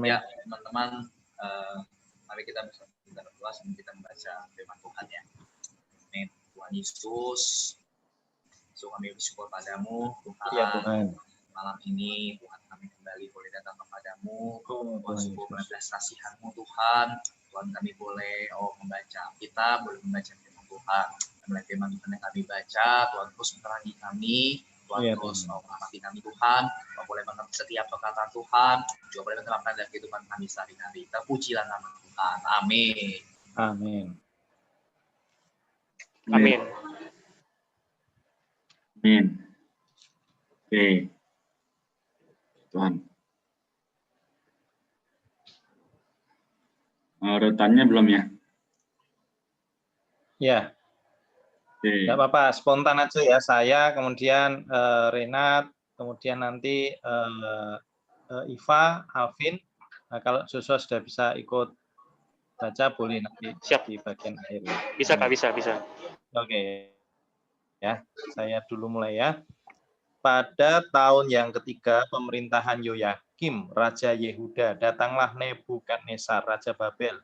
Ya, teman-teman, mari kita bersama berdoa sebelum kita membaca firman Tuhan ya. Amin. Tuhan Yesus, kami bersyukur padamu, Tuhan. Ya, Tuhan. Malam ini Tuhan kami kembali boleh datang kepadamu. Tuhan syukur belas kasihan-Mu Tuhan. Tuhan kami boleh membaca kita, boleh membaca firman Tuhan. Mulai firman Tuhan yang kami baca, Tuhan terus menerangi kami. Tuhan terus mengamati kami Tuhan, Tuhan boleh mengerti setiap perkataan Tuhan, juga boleh menerapkan dalam kehidupan kami sehari-hari. Terpujilah nama Tuhan. Amin. Amin. Amin. Amin. Oke. Tuhan. Urutannya belum ya? Ya. Tidak apa-apa, spontan aja ya. Saya, kemudian Renat, kemudian nanti Iva, Alvin. Nah, kalau Joshua sudah bisa ikut baca, boleh nanti. Siap. Di bagian akhir. Bisa, Kak, bisa. Oke. Ya, saya dulu mulai ya. Pada tahun yang ketiga pemerintahan Yoyakim, Raja Yehuda, datanglah Nebukadnezar, Raja Babel,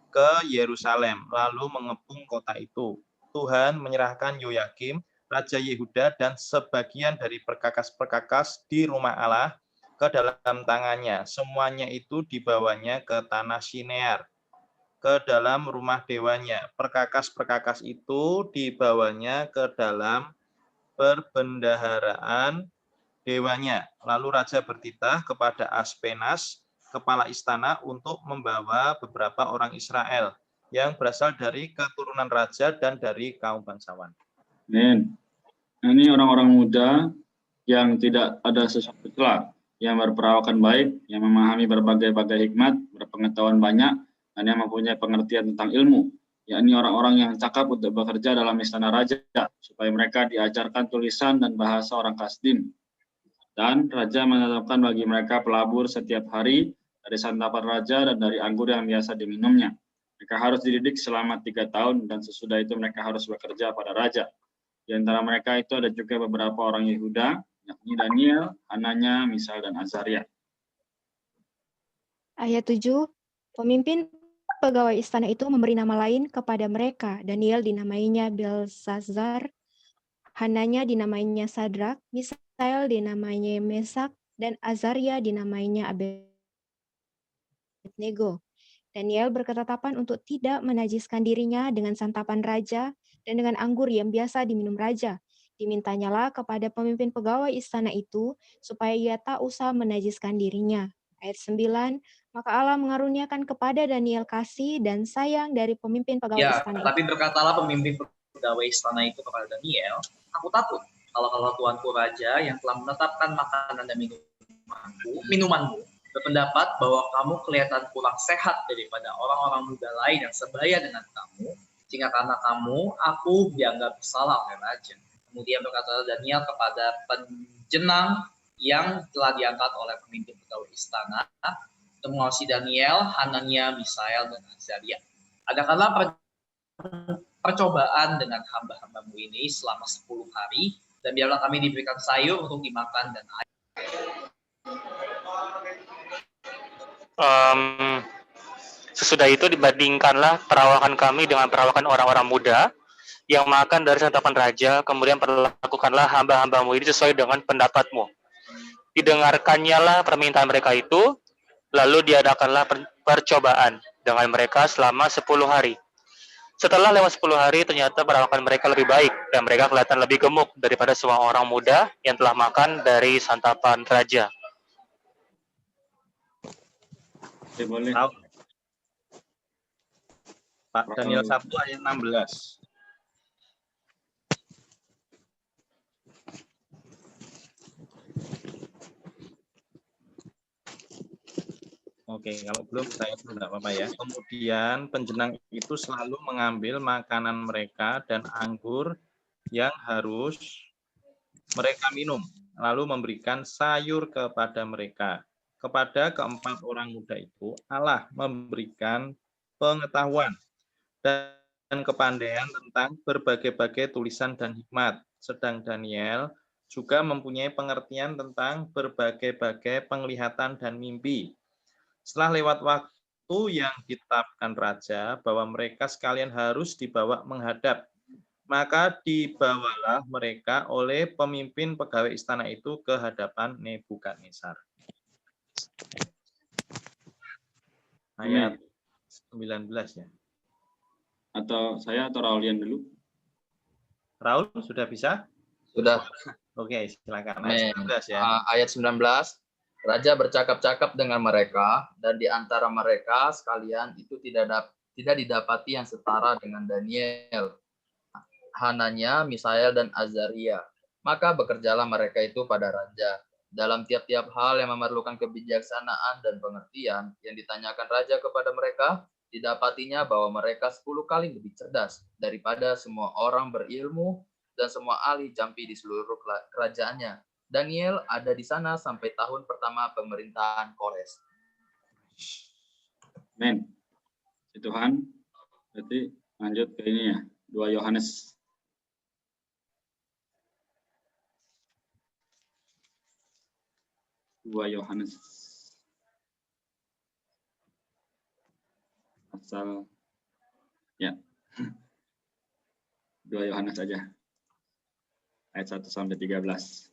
ke Yerusalem, lalu mengepung kota itu. Tuhan menyerahkan Yoyakim, Raja Yehuda, dan sebagian dari perkakas-perkakas di rumah Allah ke dalam tangannya. Semuanya itu dibawanya ke tanah Shinear, ke dalam rumah dewanya. Perkakas-perkakas itu dibawanya ke dalam perbendaharaan dewanya. Lalu Raja bertitah kepada Aspenas, kepala istana, untuk membawa beberapa orang Israel yang berasal dari keturunan raja dan dari kaum bangsawan. Amin. Ini orang-orang muda yang tidak ada sesuatu celah, yang berperawakan baik, yang memahami berbagai-bagai hikmat, berpengetahuan banyak, dan yang mempunyai pengertian tentang ilmu, yakni orang-orang yang cakap untuk bekerja dalam istana raja, supaya mereka diajarkan tulisan dan bahasa orang Kasdim. Dan raja menetapkan bagi mereka pelabur setiap hari dari santapan raja dan dari anggur yang biasa diminumnya. Mereka harus dididik selama 3 tahun dan sesudah itu mereka harus bekerja pada raja. Di antara mereka itu ada juga beberapa orang Yehuda, yakni Daniel, Hananya, Misal, dan Azaria. Ayat 7, pemimpin pegawai istana itu memberi nama lain kepada mereka. Daniel dinamainya Belsazar, Hananya dinamainya Sadrak, Misael dinamainya Mesak, dan Azaria dinamainya Abednego. Daniel berketetapan untuk tidak menajiskan dirinya dengan santapan raja dan dengan anggur yang biasa diminum raja. Dimintanyalah kepada pemimpin pegawai istana itu supaya ia tak usah menajiskan dirinya. Ayat 9, maka Allah mengaruniakan kepada Daniel kasih dan sayang dari pemimpin pegawai istana itu. Tapi berkatalah pemimpin pegawai istana itu kepada Daniel, aku takut kalau tuanku raja yang telah menetapkan makanan dan minumanmu berpendapat bahwa kamu kelihatan kurang sehat daripada orang-orang muda lain yang sebaya dengan kamu, sehingga karena kamu, aku dianggap bersalah oleh raja. Kemudian berkata Daniel kepada penjenang yang telah diangkat oleh pemimpin pegawai istana untuk mengawasi Daniel, Hanania, Misael, dan Azaria. Adakanlah percobaan dengan hamba-hambamu ini selama 10 hari, dan biarlah kami diberikan sayur untuk dimakan dan air. Sesudah itu dibandingkanlah perawakan kami dengan perawakan orang-orang muda yang makan dari santapan raja, kemudian perlakukanlah hamba-hambamu ini sesuai dengan pendapatmu. Didengarkannya lah permintaan mereka itu, lalu diadakanlah percobaan dengan mereka selama 10 hari. Setelah lewat 10 hari, ternyata perawakan mereka lebih baik, dan mereka kelihatan lebih gemuk daripada semua orang muda yang telah makan dari santapan raja. Boleh. Pak Daniel 1 ayat 16. Oke, kalau belum saya belum tidak apa-apa ya. Kemudian penjenang itu selalu mengambil makanan mereka dan anggur yang harus mereka minum, lalu memberikan sayur kepada mereka. Kepada keempat orang muda itu, Allah memberikan pengetahuan dan kepandaian tentang berbagai-bagai tulisan dan hikmat. Sedang Daniel juga mempunyai pengertian tentang berbagai-bagai penglihatan dan mimpi. Setelah lewat waktu yang ditetapkan raja bahwa mereka sekalian harus dibawa menghadap, maka dibawalah mereka oleh pemimpin pegawai istana itu ke hadapan Nebukadnezar. Ayat 19 ya. Atau saya atau Raulian dulu? Raul sudah bisa? Sudah. Oke, silakan. Amin. Ayat 19 ya. Ayat 19. Raja bercakap-cakap dengan mereka, dan di antara mereka sekalian itu tidak didapati yang setara dengan Daniel, Hananya, Misael, dan Azaria. Maka bekerjalah mereka itu pada raja. Dalam tiap-tiap hal yang memerlukan kebijaksanaan dan pengertian yang ditanyakan raja kepada mereka, didapatinya bahwa mereka 10 kali lebih cerdas daripada semua orang berilmu dan semua ahli jampi di seluruh kerajaannya. Daniel ada di sana sampai tahun pertama pemerintahan Kores. Amin. Tuhan. Berarti lanjut ke ini ya. 2 Yohanes. Pasal ya. 2 Yohanes aja. Ayat 1 sampai 13.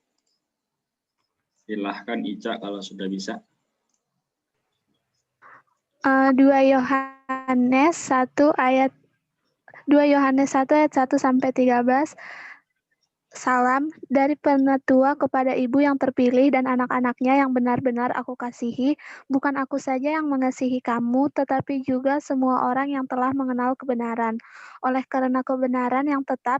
Silahkan Ica kalau sudah bisa. 2 Yohanes 1 ayat 1 sampai 13. Salam dari penatua kepada ibu yang terpilih dan anak-anaknya yang benar-benar aku kasihi. Bukan aku saja yang mengasihi kamu, tetapi juga semua orang yang telah mengenal kebenaran. Oleh karena kebenaran yang tetap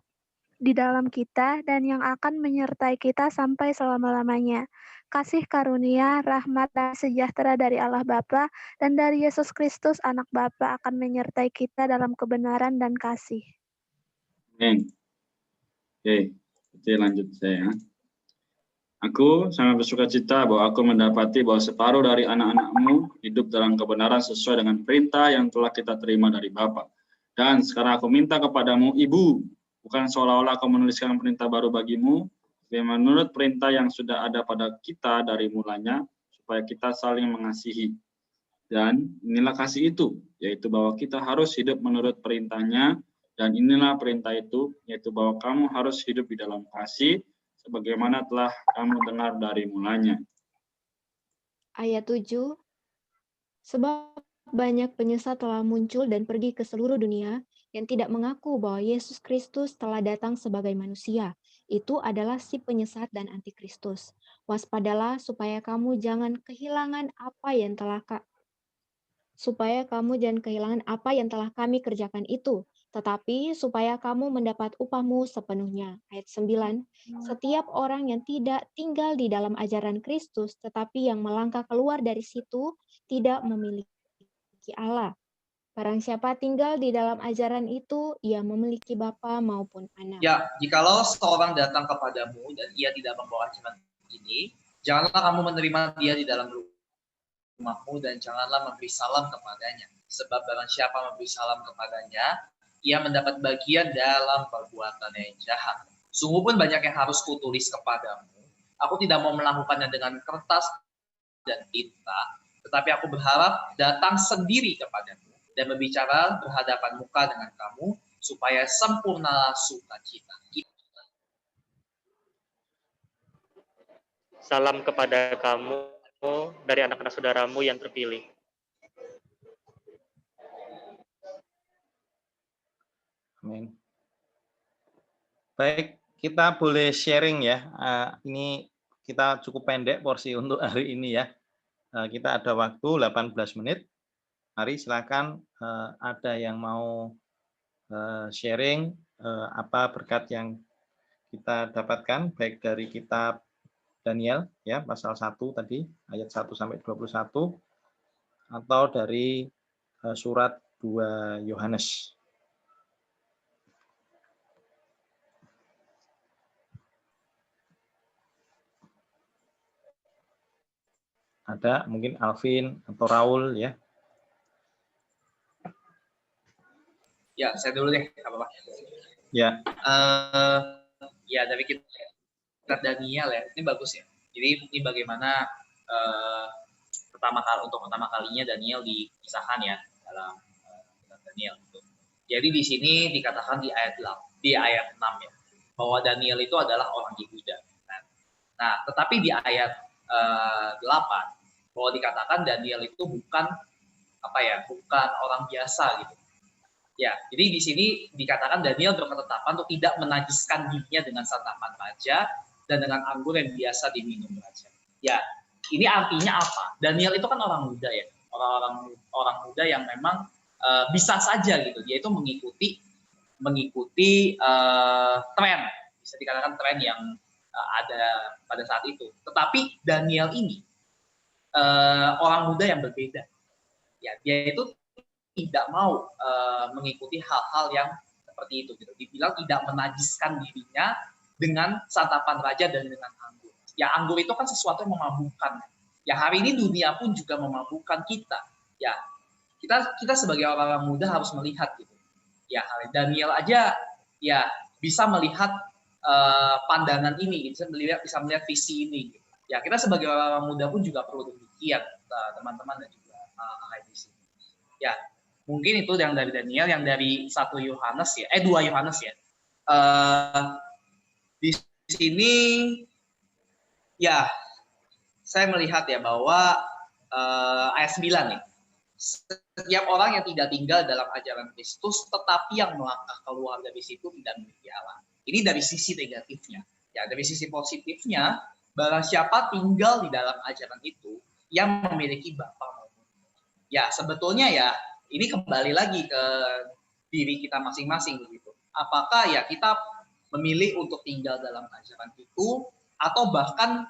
di dalam kita dan yang akan menyertai kita sampai selama-lamanya. Kasih karunia, rahmat, dan sejahtera dari Allah Bapa dan dari Yesus Kristus Anak Bapa akan menyertai kita dalam kebenaran dan kasih. Amin. Oke, jadi lanjut saya. Aku sangat bersuka cita bahwa aku mendapati bahwa separuh dari anak-anakmu hidup dalam kebenaran sesuai dengan perintah yang telah kita terima dari Bapa. Dan sekarang aku minta kepadamu, Ibu, bukan seolah-olah aku menuliskan perintah baru bagimu, tapi menurut perintah yang sudah ada pada kita dari mulanya, supaya kita saling mengasihi. Dan inilah kasih itu, yaitu bahwa kita harus hidup menurut perintahnya, dan inilah perintah itu, yaitu bahwa kamu harus hidup di dalam kasih, sebagaimana telah kamu dengar dari mulanya. Ayat 7. Sebab banyak penyesat telah muncul dan pergi ke seluruh dunia yang tidak mengaku bahwa Yesus Kristus telah datang sebagai manusia. Itu adalah si penyesat dan antikristus. Waspadalah supaya kamu jangan kehilangan apa yang telah kami kerjakan itu, tetapi supaya kamu mendapat upahmu sepenuhnya. Ayat 9. Setiap orang yang tidak tinggal di dalam ajaran Kristus, tetapi yang melangkah keluar dari situ, tidak memiliki Allah. Barang siapa tinggal di dalam ajaran itu, ia memiliki bapa maupun anak. Ya, jikalau seorang datang kepadamu dan ia tidak membawa ajaran ini, janganlah kamu menerima dia di dalam rumahmu dan janganlah memberi salam kepadanya. Sebab barang siapa memberi salam kepadanya, ia mendapat bagian dalam perbuatan yang jahat. Sungguh pun banyak yang harus kutulis kepadamu. Aku tidak mau melakukannya dengan kertas dan tinta, tetapi aku berharap datang sendiri kepadamu dan berbicara berhadapan muka dengan kamu, supaya sempurnalah sukacita. Salam kepada kamu dari anak-anak saudaramu yang terpilih. Amin. Baik, kita boleh sharing ya. Ini kita cukup pendek porsi untuk hari ini ya. Kita ada waktu 18 menit. Mari silakan ada yang mau sharing apa berkat yang kita dapatkan baik dari kitab Daniel ya pasal 1 tadi ayat 1 sampai 21 atau dari surat 2 Yohanes. Ada mungkin Alvin atau Raul ya. Ya, saya dulu deh, apa-apa. Ya. Ya, dari kitab Daniel ya, ini bagus ya. Jadi ini bagaimana pertama kalinya Daniel dikisahkan ya dalam Daniel. Jadi di sini dikatakan di ayat 6 ya, bahwa Daniel itu adalah orang Yehuda. Nah, tetapi di ayat 8 bahwa dikatakan Daniel itu bukan orang biasa gitu. Ya, jadi di sini dikatakan Daniel berketetapan untuk tidak menajiskan dirinya dengan santapan raja dan dengan anggur yang biasa diminum raja. Ya, ini artinya apa? Daniel itu kan orang muda ya, orang muda yang memang bisa saja gitu, dia itu mengikuti tren, bisa dikatakan tren yang ada pada saat itu. Tetapi Daniel ini orang muda yang berbeda. Ya, dia itu tidak mau mengikuti hal-hal yang seperti itu gitu. Dibilang tidak menajiskan dirinya dengan santapan raja dan dengan anggur. Ya, anggur itu kan sesuatu yang memabukkan. Ya, hari ini dunia pun juga memabukkan kita. Ya, kita sebagai orang muda harus melihat gitu. Ya, Daniel aja ya bisa melihat pandangan ini, bisa melihat visi ini. Gitu. Ya, kita sebagai orang muda pun juga perlu demikian, teman-teman dan juga di sini. Ya, mungkin itu yang dari Daniel, yang dari 2 Yohanes ya. Di sini ya saya melihat ya bahwa ayat 9 nih. Setiap orang yang tidak tinggal dalam ajaran Kristus tetapi yang melangkah keluar dari situ tidak memiliki Allah. Ini dari sisi negatifnya. Ya, dari sisi positifnya, barang siapa tinggal di dalam ajaran itu yang memiliki Bapa. Ya, sebetulnya ya ini kembali lagi ke diri kita masing-masing begitu. Apakah ya kita memilih untuk tinggal dalam ajaran itu atau bahkan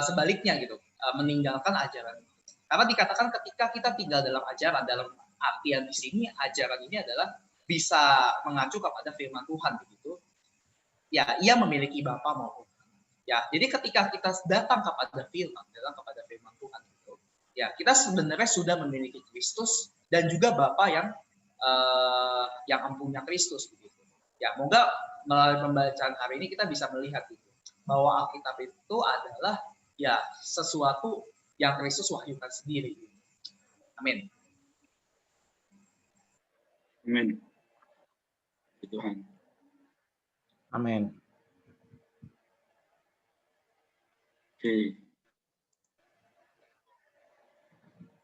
sebaliknya gitu, meninggalkan ajaran itu. Karena dikatakan ketika kita tinggal dalam ajaran, dalam artian di sini ajaran ini adalah bisa mengacu kepada firman Tuhan begitu. Ya, ia memiliki Bapa maupun. Ya, jadi ketika kita datang kepada firman Tuhan itu, ya kita sebenarnya sudah memiliki Kristus dan juga Bapa yang punya Kristus begitu. Ya, moga melalui pembacaan hari ini kita bisa melihat gitu, bahwa Alkitab itu adalah ya sesuatu yang Kristus wahyukan sendiri. Amin. Amin. Tuhan. Amin. Oke.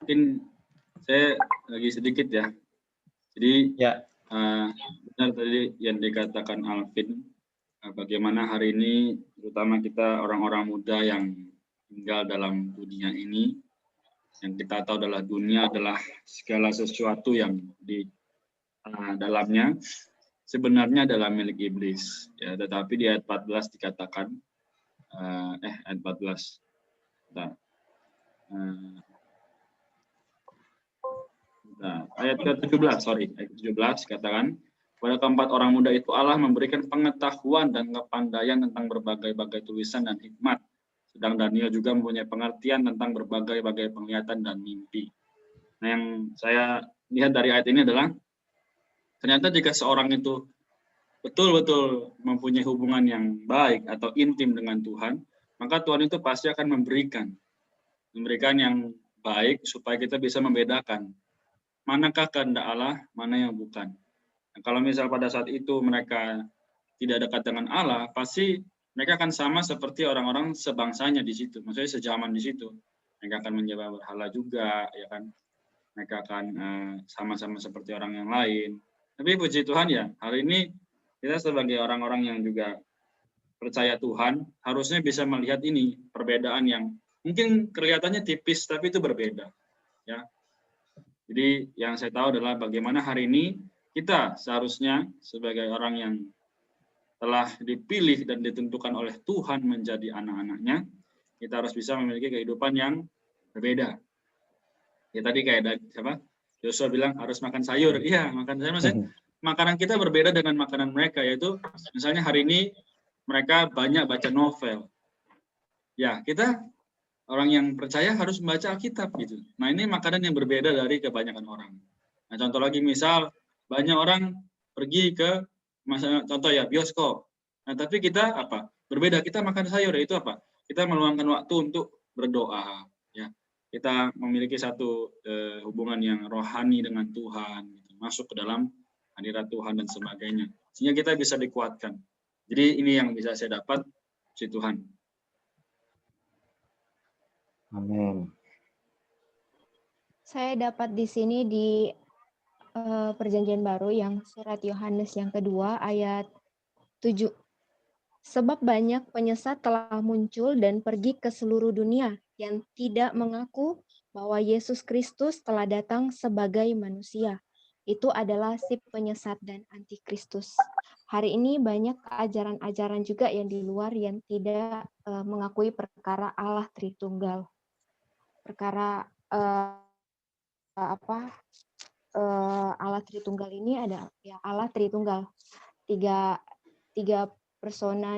Mungkin saya lagi sedikit ya. Jadi ya, benar tadi yang dikatakan Alvin, bagaimana hari ini terutama kita orang-orang muda yang tinggal dalam dunia ini, yang kita tahu adalah dunia adalah segala sesuatu yang di dalamnya sebenarnya adalah milik iblis. Ya, tetapi di ayat 14 dikatakan, ayat 14. Ayat ke-17, ayat 17 katakan, pada keempat orang muda itu Allah memberikan pengetahuan dan kepandaian tentang berbagai-bagai tulisan dan hikmat. Sedang Daniel juga mempunyai pengertian tentang berbagai-bagai penglihatan dan mimpi. Nah, yang saya lihat dari ayat ini adalah, ternyata jika seorang itu betul-betul mempunyai hubungan yang baik atau intim dengan Tuhan, maka Tuhan itu pasti akan memberikan yang baik supaya kita bisa membedakan manakah kehendak Allah, mana yang bukan. Nah, kalau misal pada saat itu mereka tidak dekat dengan Allah, pasti mereka akan sama seperti orang-orang sebangsanya di situ, maksudnya sejaman di situ. Mereka akan menyembah berhala juga, ya kan? Mereka akan sama-sama seperti orang yang lain. Tapi puji Tuhan ya, hari ini kita sebagai orang-orang yang juga percaya Tuhan, harusnya bisa melihat ini, perbedaan yang mungkin kelihatannya tipis, tapi itu berbeda. Ya. Jadi yang saya tahu adalah bagaimana hari ini kita seharusnya sebagai orang yang telah dipilih dan ditentukan oleh Tuhan menjadi anak-anaknya, kita harus bisa memiliki kehidupan yang berbeda. Ya tadi kayak Joshua bilang harus makan sayur. Iya, makan sayur. Maksudnya makanan kita berbeda dengan makanan mereka, yaitu misalnya hari ini mereka banyak baca novel. Ya, kita orang yang percaya harus membaca Alkitab gitu. Nah, ini makanan yang berbeda dari kebanyakan orang. Nah, contoh lagi misal banyak orang pergi ke contoh ya bioskop. Nah, tapi kita apa? Berbeda, kita makan sayur, yaitu apa? Kita meluangkan waktu untuk berdoa, ya. kita memiliki satu hubungan yang rohani dengan Tuhan, gitu, masuk ke dalam hadirat Tuhan dan sebagainya, sehingga kita bisa dikuatkan. Jadi ini yang bisa saya dapat, puji Tuhan. Amin. Saya dapat di sini di Perjanjian Baru yang surat Yohanes yang kedua ayat 7. Sebab banyak penyesat telah muncul dan pergi ke seluruh dunia yang tidak mengaku bahwa Yesus Kristus telah datang sebagai manusia. Itu adalah si penyesat dan antikristus. Hari ini banyak ajaran-ajaran juga yang di luar yang tidak mengakui perkara Allah Tritunggal. Perkara Allah Tritunggal ini ada ya Allah Tritunggal, tiga persona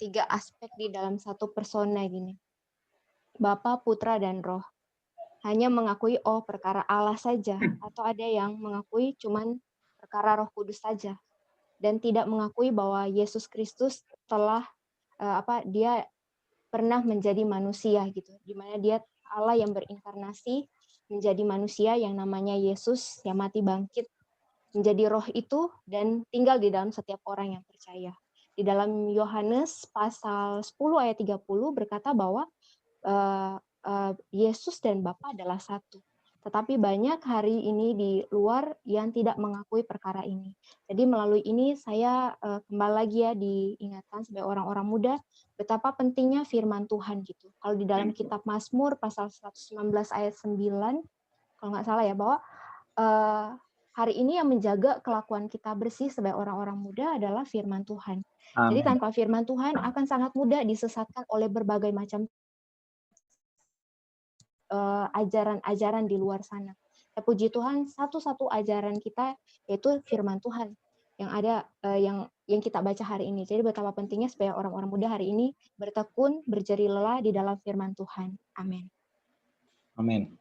tiga aspek di dalam satu persona gini, Bapa, Putra, dan Roh. Hanya mengakui perkara Allah saja, atau ada yang mengakui cuman perkara Roh Kudus saja, dan tidak mengakui bahwa Yesus Kristus telah dia pernah menjadi manusia gitu, di mana dia Allah yang berinkarnasi menjadi manusia yang namanya Yesus yang mati bangkit menjadi roh itu dan tinggal di dalam setiap orang yang percaya. Di dalam Yohanes pasal 10 ayat 30 berkata bahwa Yesus dan Bapa adalah satu. Tetapi banyak hari ini di luar yang tidak mengakui perkara ini. Jadi melalui ini saya kembali lagi ya diingatkan sebagai orang-orang muda betapa pentingnya firman Tuhan gitu. Kalau di dalam kitab Mazmur pasal 119 ayat 9 kalau nggak salah ya, bahwa hari ini yang menjaga kelakuan kita bersih sebagai orang-orang muda adalah firman Tuhan. Amin. Jadi tanpa firman Tuhan akan sangat mudah disesatkan oleh berbagai macam ajaran-ajaran di luar sana. Ya, puji Tuhan, satu-satu ajaran kita yaitu firman Tuhan yang ada yang kita baca hari ini. Jadi betapa pentingnya supaya orang-orang muda hari ini bertekun, berjeri lelah di dalam firman Tuhan. Amin. Amin.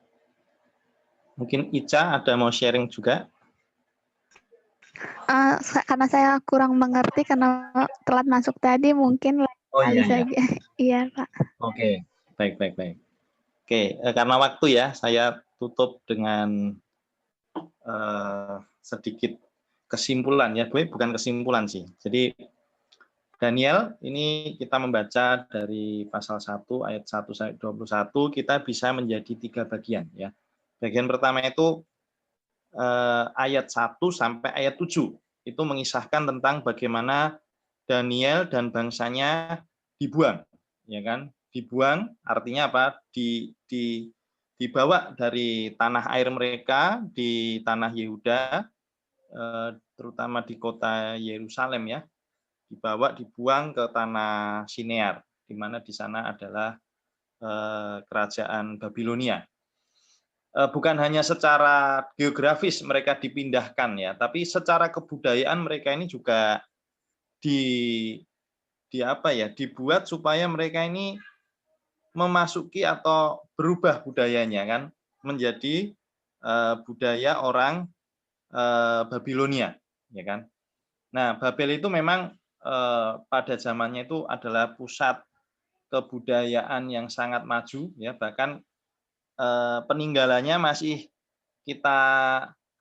Mungkin Ica ada mau sharing juga? Karena saya kurang mengerti karena telat masuk tadi, mungkin iya. saja. Iya, Pak. Oke, baik. Oke, karena waktu ya, saya tutup dengan sedikit kesimpulan ya, bukan kesimpulan sih. Jadi Daniel ini kita membaca dari pasal 1 ayat 1 sampai 21, kita bisa menjadi 3 bagian ya. Bagian pertama itu ayat 1 sampai ayat 7. Itu mengisahkan tentang bagaimana Daniel dan bangsanya dibuang, ya kan? Dibuang artinya apa? Dibawa dari tanah air mereka di tanah Yehuda, terutama di kota Yerusalem ya, dibuang ke tanah Sinear, di mana di sana adalah kerajaan Babilonia. Bukan hanya secara geografis mereka dipindahkan ya, tapi secara kebudayaan mereka ini juga dibuat supaya mereka ini memasuki atau berubah budayanya kan menjadi budaya orang Babilonia, ya kan. Nah, Babel itu memang pada zamannya itu adalah pusat kebudayaan yang sangat maju, ya, bahkan peninggalannya masih kita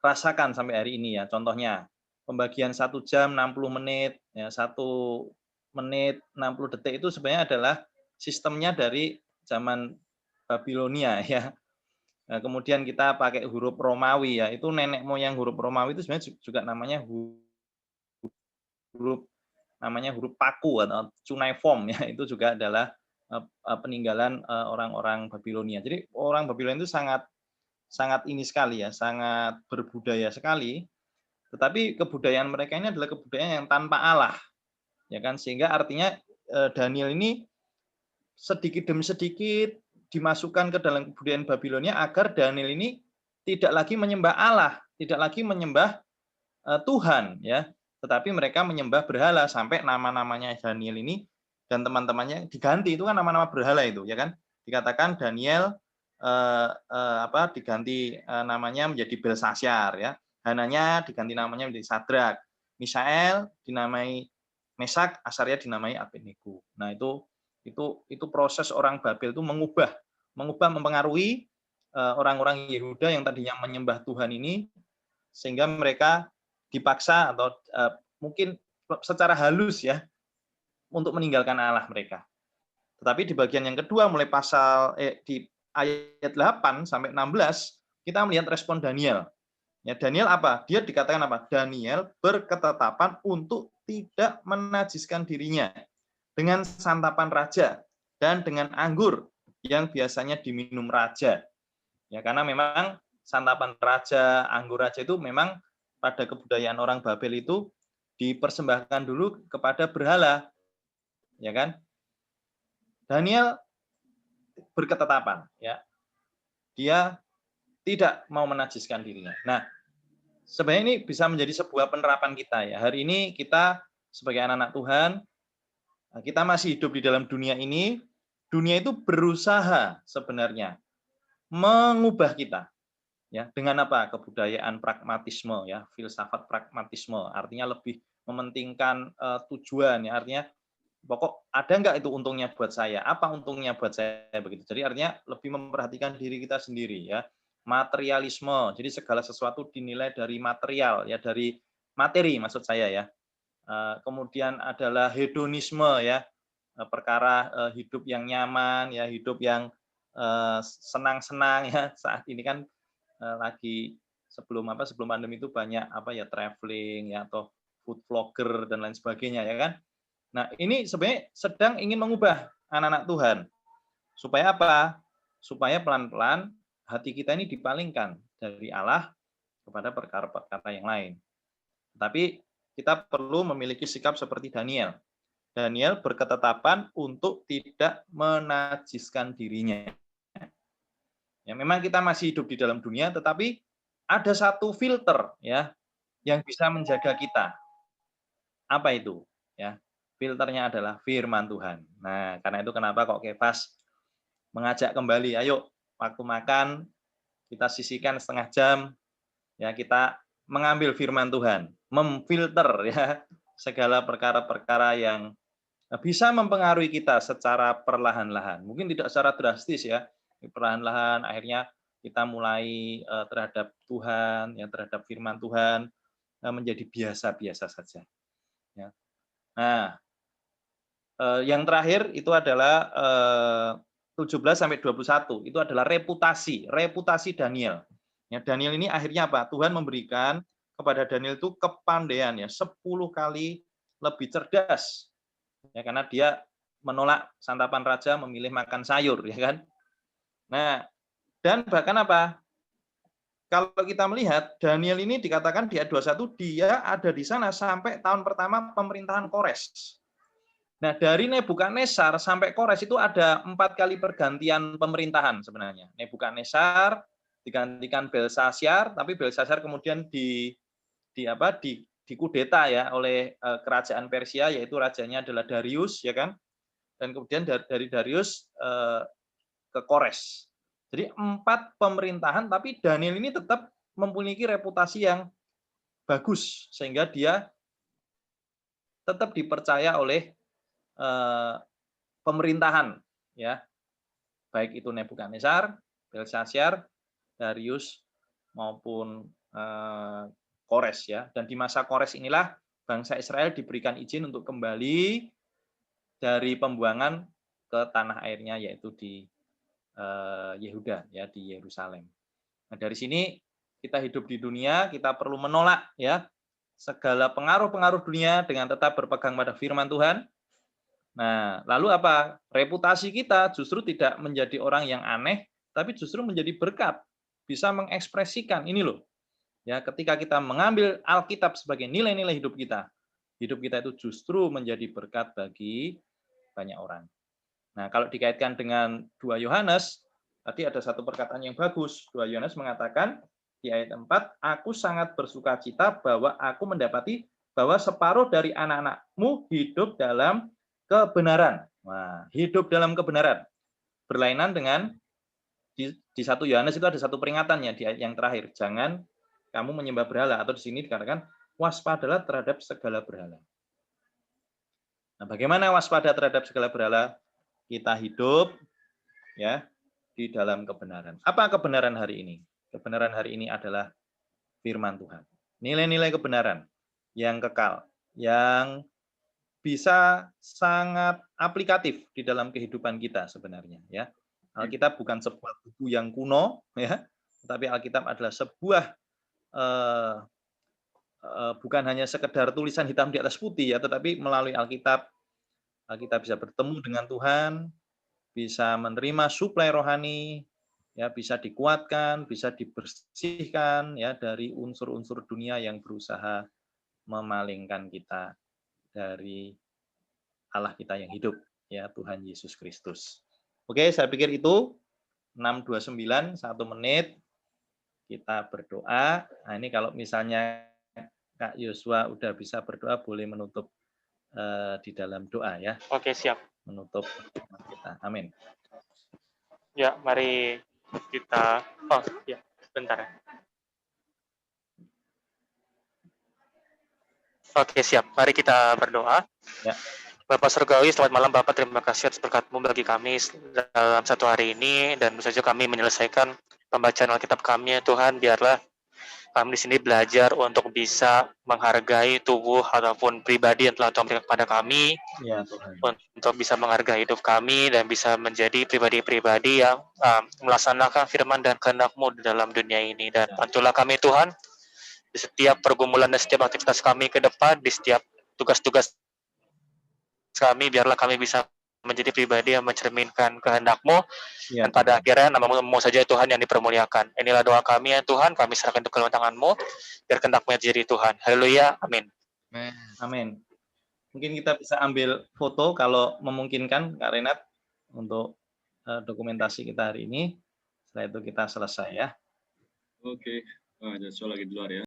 rasakan sampai hari ini ya. Contohnya pembagian 1 jam 60 menit, ya, 1 menit 60 detik itu sebenarnya adalah sistemnya dari zaman Babilonia ya. Nah, kemudian kita pakai huruf Romawi ya, itu nenek moyang huruf Romawi itu sebenarnya juga namanya huruf paku atau cuneiform ya, itu juga adalah peninggalan orang-orang Babilonia. Jadi orang Babilonia itu sangat ini sekali ya, sangat berbudaya sekali. Tetapi kebudayaan mereka ini adalah kebudayaan yang tanpa Allah, ya kan? Sehingga artinya Daniel ini sedikit demi sedikit dimasukkan ke dalam kebudayaan Babilonia agar Daniel ini tidak lagi menyembah Allah, tidak lagi menyembah Tuhan, ya, tetapi mereka menyembah berhala sampai nama-namanya Daniel ini dan teman-temannya diganti. Itu kan nama-nama berhala itu, ya kan? Dikatakan Daniel diganti namanya menjadi Belsasyar, ya. Hananya diganti namanya menjadi Sadrak. Misael dinamai Mesak, Asaria dinamai Abednego. Nah, itu proses orang Babel itu mengubah mempengaruhi orang-orang Yehuda yang tadinya menyembah Tuhan ini, sehingga mereka dipaksa atau mungkin secara halus ya untuk meninggalkan Allah mereka. Tetapi di bagian yang kedua mulai di ayat 8 sampai 16 kita melihat respon Daniel. Ya, Daniel apa? Dia dikatakan apa? Daniel berketetapan untuk tidak menajiskan dirinya dengan santapan raja dan dengan anggur yang biasanya diminum raja. Ya, karena memang santapan raja, anggur raja itu memang pada kebudayaan orang Babel itu dipersembahkan dulu kepada berhala. Ya kan? Daniel berketetapan, ya. Dia tidak mau menajiskan dirinya. Nah, sebenarnya ini bisa menjadi sebuah penerapan kita ya. Hari ini kita sebagai anak-anak Tuhan, kita masih hidup di dalam dunia ini. Dunia itu berusaha sebenarnya mengubah kita. Ya, dengan apa? Kebudayaan pragmatisme ya, filsafat pragmatisme. Artinya lebih mementingkan tujuan ya, artinya pokok ada nggak itu untungnya buat saya? Apa untungnya buat saya begitu? Jadi artinya lebih memperhatikan diri kita sendiri ya. Materialisme. Jadi segala sesuatu dinilai dari material ya, dari materi maksud saya ya. Kemudian adalah hedonisme ya. Perkara hidup yang nyaman ya, hidup yang senang-senang ya. Saat ini kan lagi sebelum pandemi itu banyak traveling ya, atau food vlogger dan lain sebagainya ya kan. Nah, ini sebenarnya sedang ingin mengubah anak-anak Tuhan. Supaya apa? Supaya pelan-pelan hati kita ini dipalingkan dari Allah kepada perkara-perkara yang lain. Tapi kita perlu memiliki sikap seperti Daniel. Daniel berketetapan untuk tidak menajiskan dirinya. Ya, memang kita masih hidup di dalam dunia, tetapi ada satu filter ya yang bisa menjaga kita. Apa itu? Ya. Filternya adalah firman Tuhan. Nah, karena itu kenapa kok Kefas mengajak kembali, ayo waktu makan kita sisihkan setengah jam, ya kita mengambil firman Tuhan, memfilter ya segala perkara-perkara yang bisa mempengaruhi kita secara perlahan-lahan. Mungkin tidak secara drastis ya, perlahan-lahan akhirnya kita mulai terhadap Tuhan, ya terhadap firman Tuhan menjadi biasa-biasa saja. Ya. Nah, yang terakhir itu adalah 17 sampai 21. Itu adalah reputasi Daniel. Ya, Daniel ini akhirnya apa? Tuhan memberikan kepada Daniel itu kepandaian ya, 10 kali lebih cerdas. Ya, karena dia menolak santapan raja, memilih makan sayur ya kan. Nah, dan bahkan apa? Kalau kita melihat Daniel ini dikatakan di ayat 21 dia ada di sana sampai tahun pertama pemerintahan Kores. Nah, dari Nebukadnezar sampai Kores itu ada 4 kali pergantian pemerintahan sebenarnya. Nebukadnezar digantikan Belshazzar, tapi Belshazzar kemudian dikudeta ya oleh kerajaan Persia, yaitu rajanya adalah Darius ya kan. Dan kemudian dari Darius ke Kores. Jadi 4 pemerintahan, tapi Daniel ini tetap memiliki reputasi yang bagus sehingga dia tetap dipercaya oleh pemerintahan ya, baik itu Nebukadnezar, Belshazzar, Darius maupun Kores ya. Dan di masa Kores inilah bangsa Israel diberikan izin untuk kembali dari pembuangan ke tanah airnya, yaitu di Yehuda ya, di Yerusalem. Nah, dari sini kita hidup di dunia, kita perlu menolak ya segala pengaruh-pengaruh dunia dengan tetap berpegang pada firman Tuhan. Nah, lalu apa? Reputasi kita justru tidak menjadi orang yang aneh, tapi justru menjadi berkat. Bisa mengekspresikan ini loh. Ya, ketika kita mengambil Alkitab sebagai nilai-nilai hidup kita itu justru menjadi berkat bagi banyak orang. Nah, kalau dikaitkan dengan 2 Yohanes, tadi ada satu perkataan yang bagus. 2 Yohanes mengatakan di ayat 4, aku sangat bersukacita bahwa aku mendapati bahwa separuh dari anak-anakmu hidup dalam kebenaran. Nah, hidup dalam kebenaran. Berlainan dengan di 1 Yohanes itu ada satu peringatannya di ayat yang terakhir. Jangan kamu menyembah berhala, atau di sini dikatakan waspadalah terhadap segala berhala. Nah, bagaimana waspada terhadap segala berhala? Kita hidup ya di dalam kebenaran. Apa kebenaran hari ini? Kebenaran hari ini adalah firman Tuhan. Nilai-nilai kebenaran yang kekal, yang bisa sangat aplikatif di dalam kehidupan kita sebenarnya ya. Alkitab bukan sebuah buku yang kuno ya, tetapi Alkitab adalah sebuah bukan hanya sekedar tulisan hitam di atas putih ya, tetapi melalui Alkitab kita bisa bertemu dengan Tuhan, bisa menerima suplai rohani, ya bisa dikuatkan, bisa dibersihkan ya dari unsur-unsur dunia yang berusaha memalingkan kita dari Allah kita yang hidup, ya Tuhan Yesus Kristus. Oke, saya pikir itu 6:29, 1 menit kita berdoa. Nah, ini kalau misalnya Kak Yosua udah bisa berdoa, boleh menutup di dalam doa ya. Oke, siap. Menutup kita. Amin. Ya, mari kita, oh ya, bentar. Oke, siap. Mari kita berdoa. Ya. Bapak Surgawi, selamat malam Bapak. Terima kasih atas berkat-Mu bagi kami dalam satu hari ini, dan saja kami menyelesaikan pembacaan Alkitab kami, ya Tuhan. Biarlah kami di sini belajar untuk bisa menghargai tubuh ataupun pribadi yang telah Tuhan berikan kepada kami, ya, Tuhan. Untuk bisa menghargai hidup kami dan bisa menjadi pribadi-pribadi yang melaksanakan firman dan kehendak-Mu di dalam dunia ini. Dan bantulah kami Tuhan, di setiap pergumulan dan setiap aktivitas kami ke depan, di setiap tugas-tugas kami, biarlah kami bisa menjadi pribadi yang mencerminkan kehendak-Mu, Ya, dan pada akhirnya nama-Mu saja Tuhan yang dipermuliakan. Inilah doa kami ya Tuhan, kami serahkan untuk kedalam tangan-Mu, biar kehendak-Mu yang jadi Tuhan. Haleluya, amin. Amin. Mungkin kita bisa ambil foto kalau memungkinkan, Kak Renat, untuk dokumentasi kita hari ini. Setelah itu kita selesai ya. Oke, Joshua lagi di luar ya.